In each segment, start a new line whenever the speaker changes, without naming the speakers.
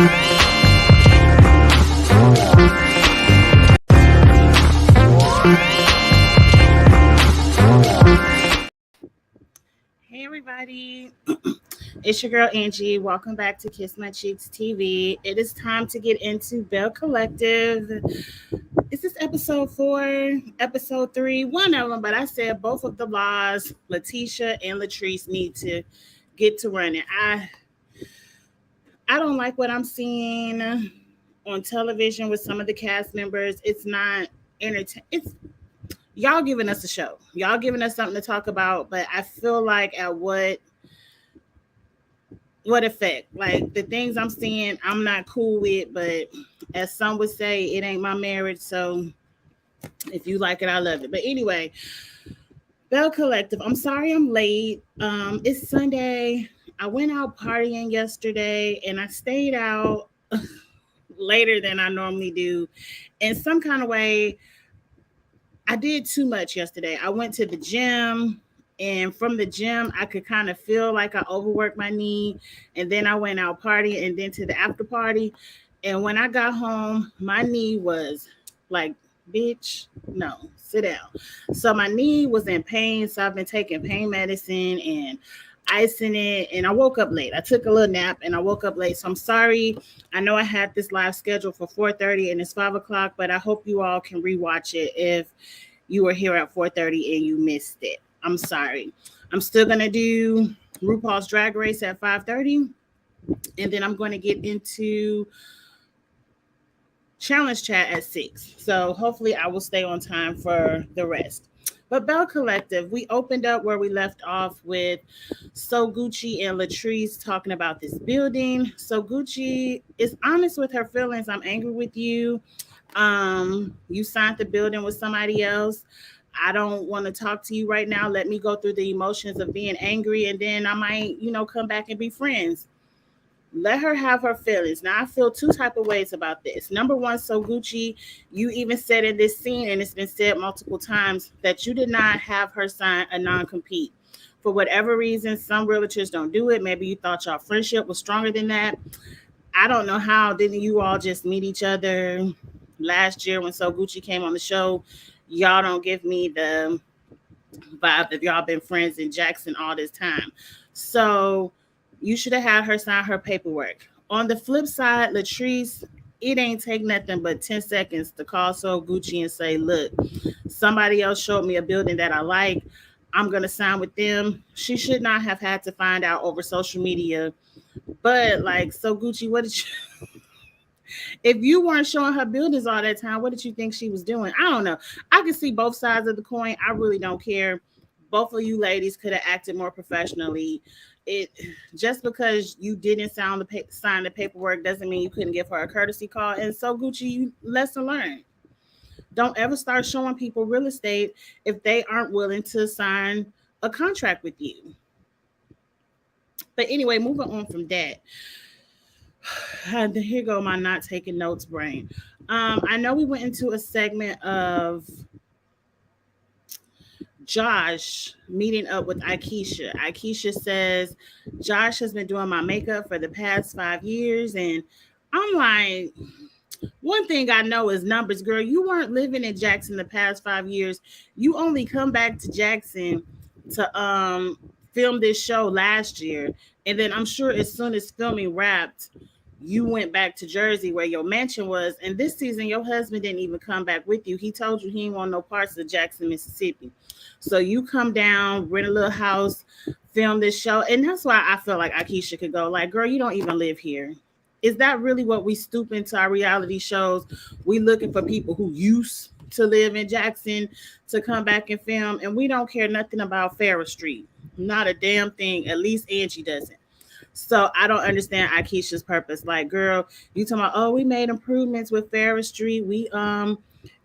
Hey everybody, it's your girl Angie. Welcome back to Kiss My Cheeks TV. It is time to get into Belle Collective. Is this episode 4, episode 3? One of them, but I said both of the laws, Letitia and Latrice, need to get to running. I don't like what I'm seeing on television with some of the cast members. It's not entertaining. It's y'all giving us a show. Y'all giving us something to talk about, but I feel like at what effect? Like the things I'm seeing, I'm not cool with, but as some would say, it ain't my marriage. So if you like it, I love it. But anyway, Belle Collective. I'm sorry I'm late. It's Sunday. I went out partying yesterday and I stayed out later than I normally do. In some kind of way, I did too much yesterday. I went to the gym, and from the gym, I could kind of feel like I overworked my knee. And then I went out partying and then to the after party. And when I got home, my knee was like, bitch, no, sit down. So my knee was in pain. So I've been taking pain medicine and icing it. And I woke up late. I took a little nap and I woke up late. So I'm sorry. I know I had this live schedule for 4:30 and it's 5 o'clock, but I hope you all can rewatch it if you were here at 4:30 and you missed it. I'm sorry. I'm still gonna do RuPaul's Drag Race at 5:30, and then I'm going to get into challenge chat at 6. So hopefully I will stay on time for the rest. But Belle Collective, we opened up where we left off with So Gucci and Latrice talking about this building. So Gucci is honest with her feelings. I'm angry with you. You signed the building with somebody else. I don't want to talk to you right now. Let me go through the emotions of being angry, and then I might, come back and be friends. Let her have her feelings. Now I feel two type of ways about this. Number one, So Gucci, you even said in this scene, and it's been said multiple times, that you did not have her sign a non-compete. For whatever reason, some realtors don't do it. Maybe you thought your friendship was stronger than that. I don't know how. Didn't you all just meet each other last year when So Gucci came on the show? Y'all don't give me the vibe that y'all been friends in Jackson all this time. So you should have had her sign her paperwork. On the flip side, Latrice, it ain't take nothing but 10 seconds to call So Gucci and say, look, somebody else showed me a building that I like. I'm going to sign with them. She should not have had to find out over social media. But like, So Gucci, what did you... if you weren't showing her buildings all that time, what did you think she was doing? I don't know. I can see both sides of the coin. I really don't care. Both of you ladies could have acted more professionally. It just because you didn't sign the paperwork doesn't mean you couldn't give her a courtesy call. And So Gucci, you lesson learned. Don't ever start showing people real estate if they aren't willing to sign a contract with you. But anyway, moving on from that. Here go my not taking notes brain. I know we went into a segment of Josh meeting up with Aikisha. Aikisha says Josh has been doing my makeup for the past 5 years, and I'm like, one thing I know is numbers, girl. You weren't living in Jackson the past 5 years. You only come back to Jackson to film this show last year, and then I'm sure as soon as filming wrapped, you went back to Jersey where your mansion was. And this season, your husband didn't even come back with you. He told you he didn't want no parts of Jackson, Mississippi. So you come down, rent a little house, film this show. And that's why I feel like Aikisha could go, like, girl, you don't even live here. Is that really what we stoop into our reality shows? We looking for people who used to live in Jackson to come back and film. And we don't care nothing about Farrah Street. Not a damn thing. At least Angie doesn't. So I don't understand Aikisha's purpose. Like, girl, you talking about, oh, we made improvements with Farrah Street. We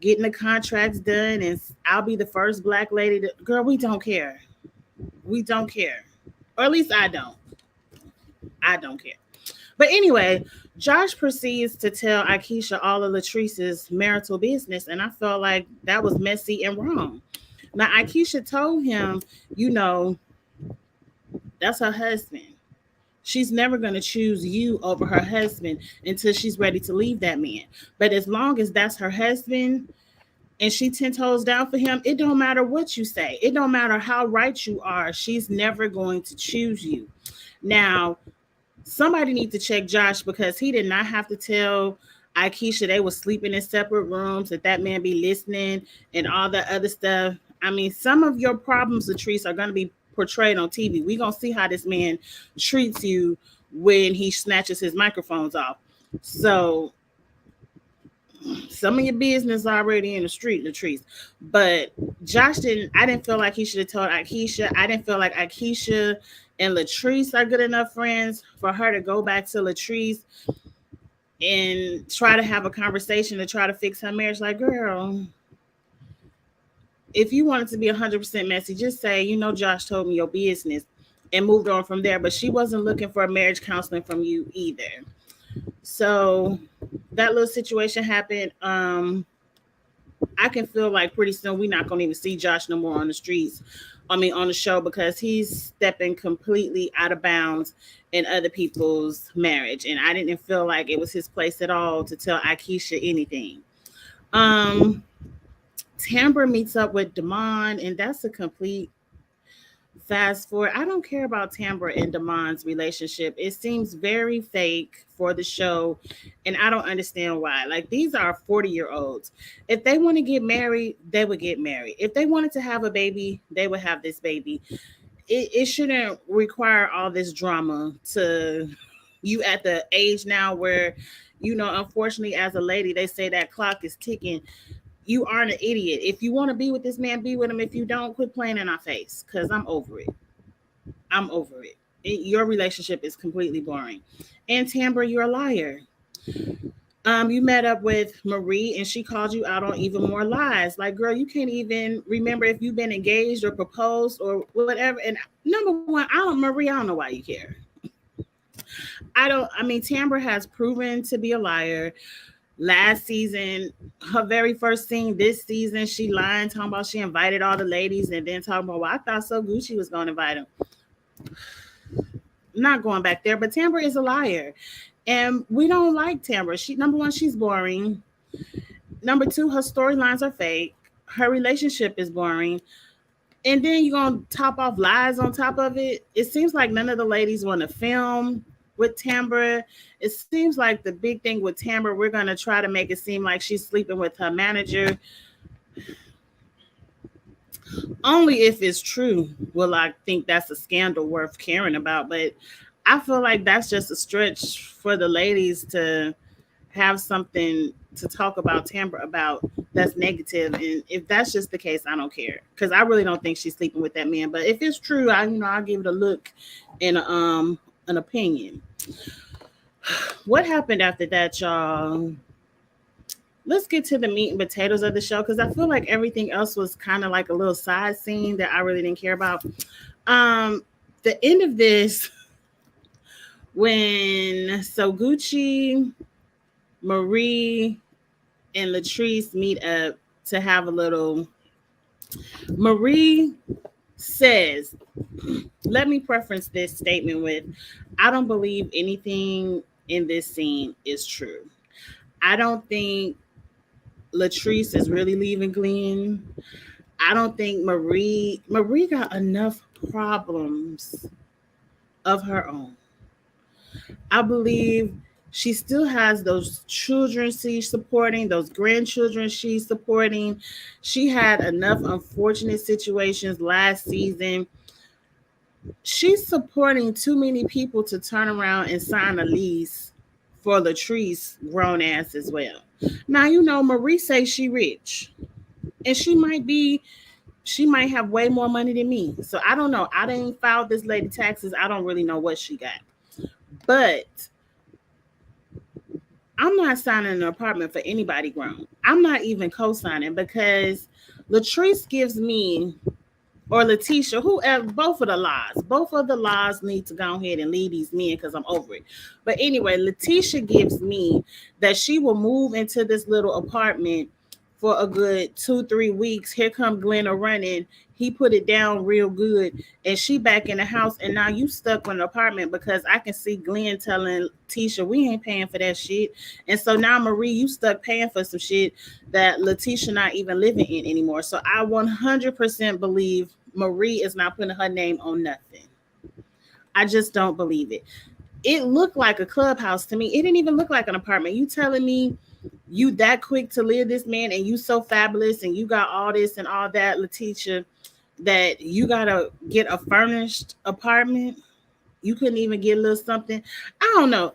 getting the contracts done, and I'll be the first black lady to... Girl, we don't care. We don't care. Or at least I don't. I don't care. But anyway, Josh proceeds to tell Aikisha all of Latrice's marital business, and I felt like that was messy and wrong. Now, Aikisha told him, that's her husband. She's never going to choose you over her husband until she's ready to leave that man. But as long as that's her husband and she 10 toes down for him, it don't matter what you say. It don't matter how right you are. She's never going to choose you. Now, somebody need to check Josh because he did not have to tell Aikisha they were sleeping in separate rooms, that man be listening and all that other stuff. I mean, some of your problems, Latrice, are going to be portrayed on TV. We're going to see how this man treats you when he snatches his microphones off. So some of your business already in the street, Latrice. But I didn't feel like he should have told Aikisha. I didn't feel like Aikisha and Latrice are good enough friends for her to go back to Latrice and try to have a conversation to try to fix her marriage. Like, girl, if you wanted to be 100% messy, just say, Josh told me your business and moved on from there. But she wasn't looking for a marriage counseling from you either. So that little situation happened. I can feel like pretty soon we're not going to even see Josh no more on the streets. I mean, on the show, because he's stepping completely out of bounds in other people's marriage. And I didn't feel like it was his place at all to tell Aikisha anything. Tambra meets up with Damon, and that's a complete fast forward. I don't care about Tambra and Damon's relationship. It seems very fake for the show, and I don't understand why. Like, these are 40-year-olds. If they want to get married, they would get married. If they wanted to have a baby, they would have this baby. It shouldn't require all this drama to you at the age now where, unfortunately, as a lady, they say that clock is ticking. You aren't an idiot. If you want to be with this man, be with him. If you don't, quit playing in our face, because I'm over it. I'm over it. Your relationship is completely boring. And Tambra, you're a liar. You met up with Marie and she called you out on even more lies. Like, girl, you can't even remember if you've been engaged or proposed or whatever. And number one, Marie, I don't know why you care. Tambra has proven to be a liar. Last season, her very first scene this season, she lied, talking about she invited all the ladies and then talking about, well, I thought So Gucci was going to invite him. Not going back there, but Tambra is a liar. And we don't like Tambra. Number one, she's boring. Number two, her storylines are fake. Her relationship is boring. And then you're going to top off lies on top of it. It seems like none of the ladies want to film with Tambra. It seems like the big thing with Tambra, we're going to try to make it seem like she's sleeping with her manager. Only if it's true will I think that's a scandal worth caring about. But I feel like that's just a stretch for the ladies to have something to talk about Tambra about that's negative. And if that's just the case, I don't care, because I really don't think she's sleeping with that man. But if it's true, I'll give it a look and an opinion. What happened after that, y'all? Let's get to the meat and potatoes of the show, because I feel like everything else was kind of like a little side scene that I really didn't care about. The end of this, when So Gucci, Marie, and Latrice meet up to have a little, Marie says, let me preference this statement with, I don't believe anything in this scene is true. I don't think Latrice is really leaving Glenn. I don't think Marie got enough problems of her own. I believe she still has those children she's supporting, those grandchildren she's supporting. She had enough unfortunate situations last season. She's supporting too many people to turn around and sign a lease for Latrice grown ass as well. Now, Marie says she rich, and she might have way more money than me. So I don't know. I didn't file this lady taxes. I don't really know what she got. But I'm not signing an apartment for anybody grown. I'm not even co-signing, because Latrice gives me, or Letitia, whoever, both of the laws need to go ahead and leave these men, because I'm over it. But anyway, Letitia gives me that she will move into this little apartment for a good 2-3 weeks. Here come Glenn running. He put it down real good, and she back in the house. And now you stuck with an apartment because I can see Glenn telling Tisha we ain't paying for that shit. And so now Marie, you stuck paying for some shit that Letitia not even living in anymore. So I 100% believe Marie is not putting her name on nothing. I just don't believe it. It looked like a clubhouse to me. It didn't even look like an apartment. You telling me you that quick to live this man and you so fabulous and you got all this and all that, Letitia, that you gotta get a furnished apartment? You couldn't even get a little something. I don't know.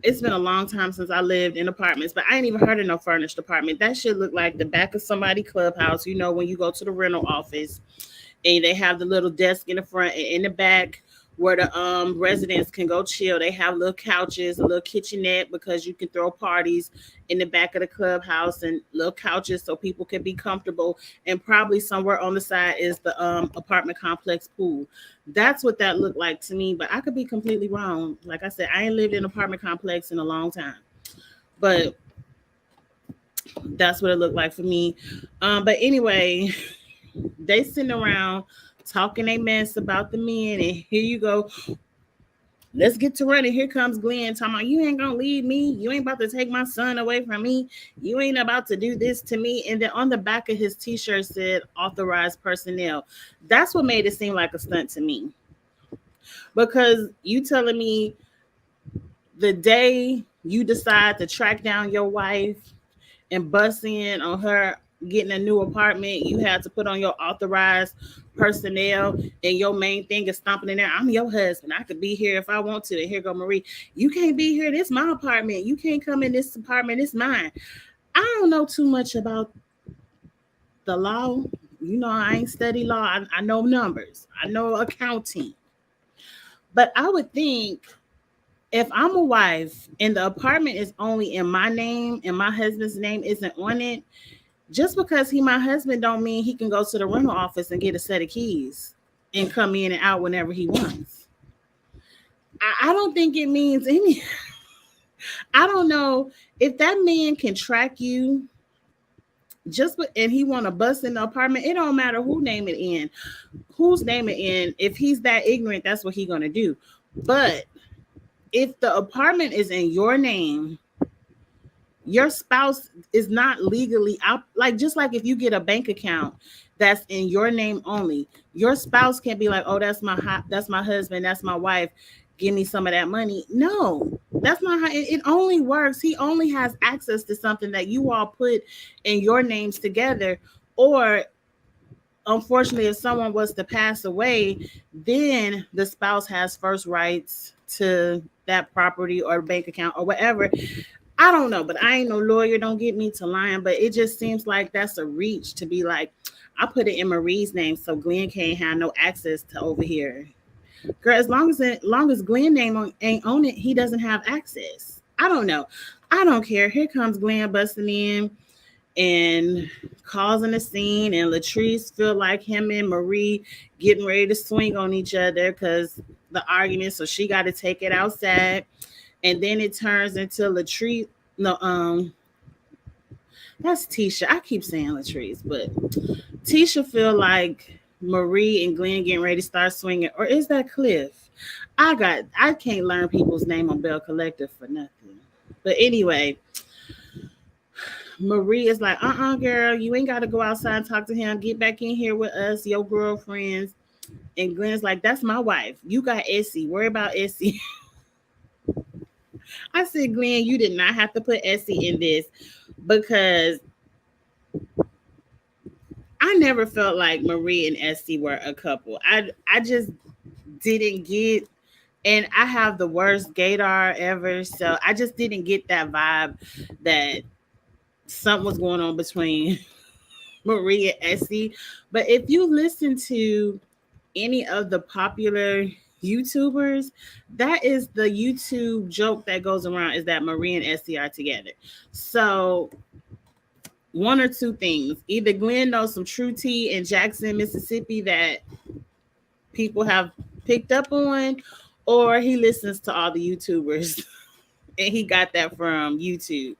It's been a long time since I lived in apartments, but I ain't even heard of no furnished apartment. That shit look like the back of somebody clubhouse. You know, when you go to the rental office and they have the little desk in the front and in the back where the residents can go chill. They have little couches, a little kitchenette because you can throw parties in the back of the clubhouse and little couches so people can be comfortable. And probably somewhere on the side is the apartment complex pool. That's what that looked like to me, but I could be completely wrong. Like I said, I ain't lived in an apartment complex in a long time, but that's what it looked like for me. But anyway, they sitting around talking a mess about the men, and here you go. Let's get to running. Here comes Glenn talking about you ain't gonna leave me. You ain't about to take my son away from me. You ain't about to do this to me. And then on the back of his t-shirt said authorized personnel. That's what made it seem like a stunt to me. Because you telling me the day you decide to track down your wife and bust in on her getting a new apartment, you had to put on your authorized personnel, and your main thing is stomping in there. I'm your husband. I could be here if I want to. And here go Marie. You can't be here. This is my apartment. You can't come in this apartment. It's mine. I don't know too much about the law. You know, I ain't study law. I know numbers. I know accounting. But I would think if I'm a wife and the apartment is only in my name and my husband's name isn't on it, just because he my husband don't mean he can go to the rental office and get a set of keys and come in and out whenever he wants. I don't think it means any. I don't know if that man can track you and he want to bust in the apartment. It don't matter who name it in, whose name it in. If he's that ignorant, that's what he gonna do. But if the apartment is in your name, your spouse is not legally out. Like, just like if you get a bank account that's in your name only, your spouse can't be like, oh, that's my husband, that's my wife, give me some of that money. No, that's not how it only works. He only has access to something that you all put in your names together. Or unfortunately, if someone was to pass away, then the spouse has first rights to that property or bank account or whatever. I don't know, but I ain't no lawyer. Don't get me to lying, but it just seems like that's a reach to be like, I put it in Marie's name so Glenn can't have no access to over here. Girl, as long as Glenn name ain't on it, he doesn't have access. I don't know. I don't care. Here comes Glenn busting in and causing a scene, and Latrice feel like him and Marie getting ready to swing on each other because the argument, so she got to take it outside. And then it turns into Latrice. No, that's Tisha. I keep saying Latrice, but Tisha feel like Marie and Glenn getting ready to start swinging, or is that Cliff? I can't learn people's name on Belle Collective for nothing. But anyway, Marie is like, girl, you ain't got to go outside and talk to him. Get back in here with us, your girlfriends. And Glenn's like, that's my wife. You got Essie. Worry about Essie. I said, Glenn, you did not have to put Essie in this because I never felt like Marie and Essie were a couple. I just didn't get, and I have the worst gaydar ever, so I just didn't get that vibe that something was going on between Marie and Essie. But if you listen to any of the popular YouTubers, that is the YouTube joke that goes around, is that Marie and Essie are together. So one or two things. Either Glenn knows some true tea in Jackson, Mississippi that people have picked up on, or he listens to all the YouTubers and he got that from YouTube.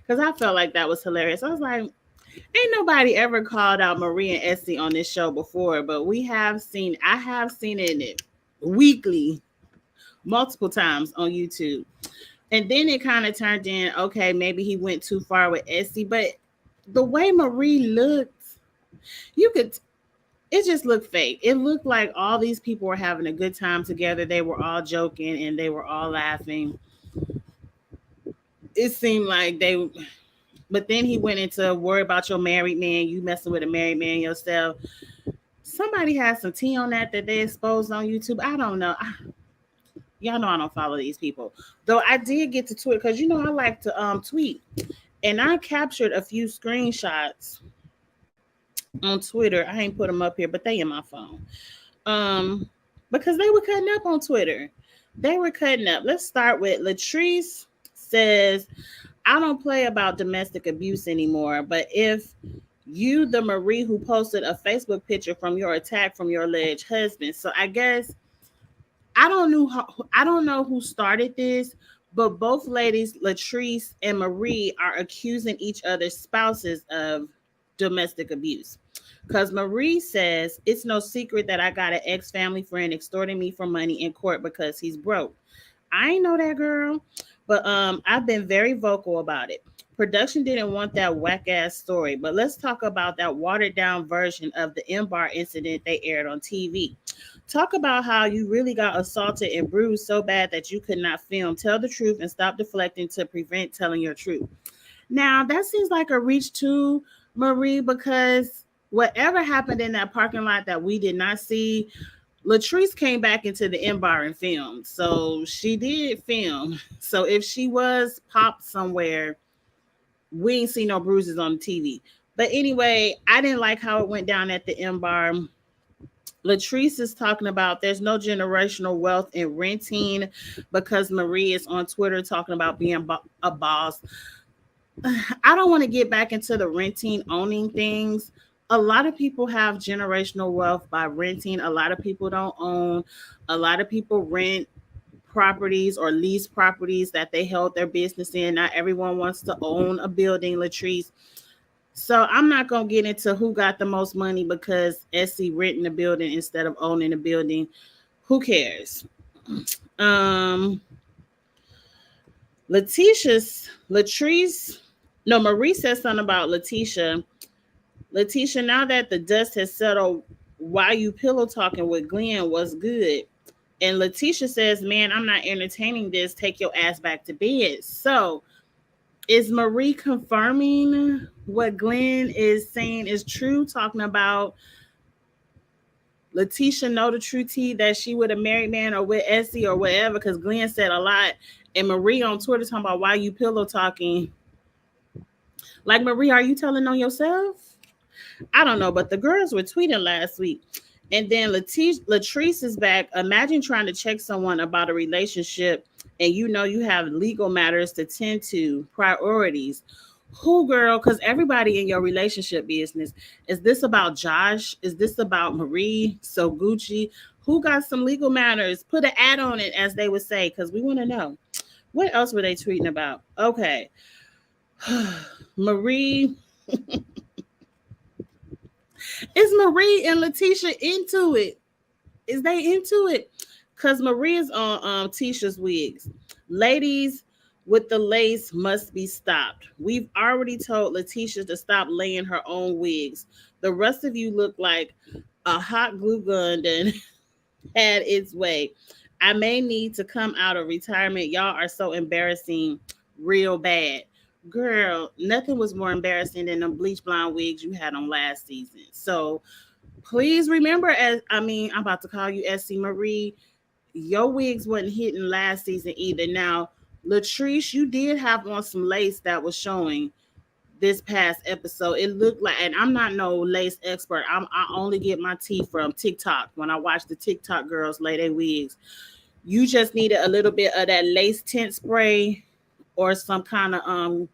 because I felt like that was hilarious. I was like, ain't nobody ever called out Marie and Essie on this show before, but I have seen it weekly, multiple times on YouTube. And then it kind of turned in, okay, maybe he went too far with Essie, but the way Marie looked, you could it just looked fake. It looked like all these people were having a good time together. They were all joking and they were all laughing. It seemed like they but then he went into worry about your married man, you messing with a married man yourself. Somebody had some tea on that they exposed on YouTube. I don't know. Y'all know I don't follow these people. Though I did get to Twitter because I like to tweet. And I captured a few screenshots on Twitter. I ain't put them up here, but they in my phone. Um, because they were cutting up on Twitter. They were cutting up. Let's start with Latrice says, I don't play about domestic abuse anymore, but if you, the Marie who posted a Facebook picture from your attack from your alleged husband. So I guess I don't know who started this, but both ladies, Latrice and Marie, are accusing each other's spouses of domestic abuse. Because Marie says it's no secret that I got an ex-family friend extorting me for money in court because he's broke. I ain't know that, girl, but I've been very vocal about it. Production didn't want that whack ass story, but let's talk about that watered down version of the M Bar incident they aired on TV. Talk about how you really got assaulted and bruised so bad that you could not film. Tell the truth and stop deflecting to prevent telling your truth. Now, that seems like a reach to Marie because whatever happened in that parking lot that we did not see, Latrice came back into the M Bar and filmed. So she did film. So if she was popped somewhere, we ain't see no bruises on the TV. But anyway, I didn't like how it went down at the M Bar. Latrice is talking about there's no generational wealth in renting because Marie is on Twitter talking about being a boss. I don't want to get back into the renting, owning things. A lot of people have generational wealth by renting. A lot of people don't own. A lot of people rent properties or lease properties that they held their business in. Not everyone wants to own a building, Latrice. So I'm not gonna get into who got the most money because Essie renting a building instead of owning a building. Who cares? Um, Latrice, no, Marie said something about Letitia. Letitia, now that the dust has settled, why you pillow talking with Glenn was good. And Letitia says, man, I'm not entertaining this. Take your ass back to bed. So is Marie confirming what Glenn is saying is true, talking about Letitia know the true tea that she with a married man or with Essie or whatever? Because Glenn said a lot. And Marie on Twitter talking about why you pillow talking. Like, Marie, are you telling on yourself? I don't know, but the girls were tweeting last week. And then Latrice is back. Imagine trying to check someone about a relationship and you have legal matters to tend to, priorities. Who, girl? Because everybody in your relationship business. Is this about Josh? Is this about Marie? So Gucci? Who got some legal matters? Put an ad on it, as they would say, because we want to know. What else were they tweeting about? Okay. Marie. Is Marie and Letitia into it? Is they into it? Because Maria's on Tisha's wigs. Ladies with the lace must be stopped. We've already told Letitia to stop laying her own wigs. The rest of you look like a hot glue gun that had its way. I may need to come out of retirement. Y'all are so embarrassing, real bad. Girl, nothing was more embarrassing than them bleach blonde wigs you had on last season. So please remember, I'm about to call you SC Marie. Your wigs wasn't hitting last season either. Now, Latrice, you did have on some lace that was showing this past episode. It looked like, and I'm not no lace expert. I only get my tea from TikTok when I watch the TikTok girls lay their wigs. You just needed a little bit of that lace tint spray or some kind of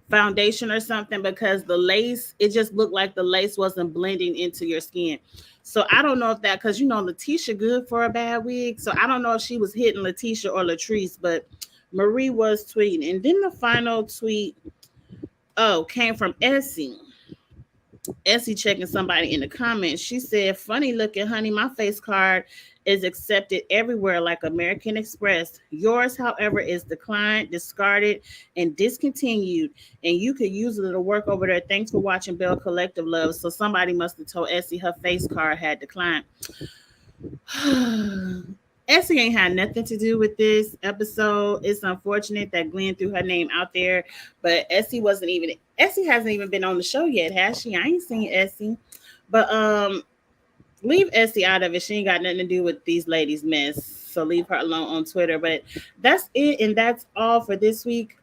foundation or something, because the lace, it just looked like the lace wasn't blending into your skin. So I don't know if that, because Letitia good for a bad wig. So I don't know if she was hitting Letitia or Latrice, but Marie was tweeting. And then the final tweet Oh, came from Essie. Essie checking somebody in the comments. She said, "Funny looking, honey. My face card is accepted everywhere like American Express. Yours, however, is declined, discarded, and discontinued. And you could use it to work over there. Thanks for watching Belle Collective Love." So somebody must have told Essie her face card had declined. Essie ain't had nothing to do with this episode. It's unfortunate that Glenn threw her name out there, but Essie hasn't even been on the show yet, has she? I ain't seen Essie. But leave Essie out of it. She ain't got nothing to do with these ladies' mess. So leave her alone on Twitter. But that's it, and that's all for this week.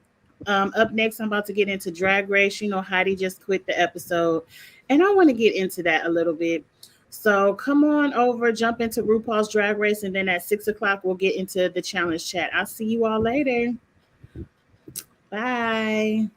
Up next, I'm about to get into Drag Race. You know, Heidi just quit the episode, and I want to get into that a little bit. So come on over, jump into RuPaul's Drag Race, and then at 6 o'clock we'll get into the challenge chat. I'll see you all later. Bye.